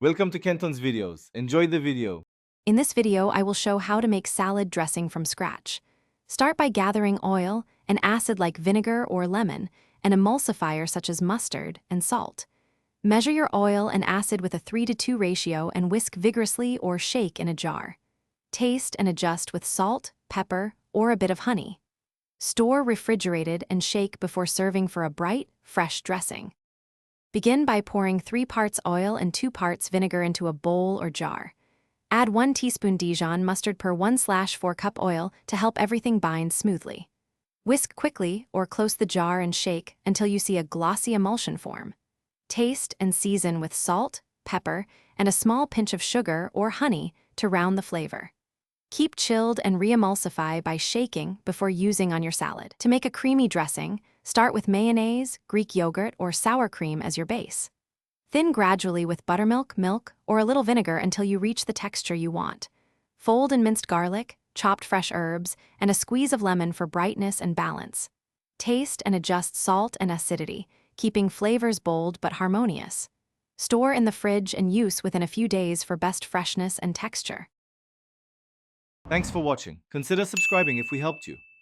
Welcome to Kenton's videos. Enjoy the video. In this video, I will show how to make salad dressing from scratch. Start by gathering oil, an acid like vinegar or lemon, an emulsifier such as mustard, and salt. Measure your oil and acid with a 3:2 ratio and whisk vigorously or shake in a jar. Taste and adjust with salt, pepper, or a bit of honey. Store refrigerated and shake before serving for a bright, fresh dressing. Begin by pouring 3 parts oil and 2 parts vinegar into a bowl or jar. Add 1 teaspoon Dijon mustard per 1/4 cup oil to help everything bind smoothly. Whisk quickly or close the jar and shake until you see a glossy emulsion form. Taste and season with salt, pepper, and a small pinch of sugar or honey to round the flavor. Keep chilled and re-emulsify by shaking before using on your salad. To make a creamy dressing, start with mayonnaise, Greek yogurt, or sour cream as your base. Thin gradually with buttermilk, milk, or a little vinegar until you reach the texture you want. Fold in minced garlic, chopped fresh herbs, and a squeeze of lemon for brightness and balance. Taste and adjust salt and acidity, keeping flavors bold but harmonious. Store in the fridge and use within a few days for best freshness and texture. Thanks for watching. Consider subscribing if we helped you.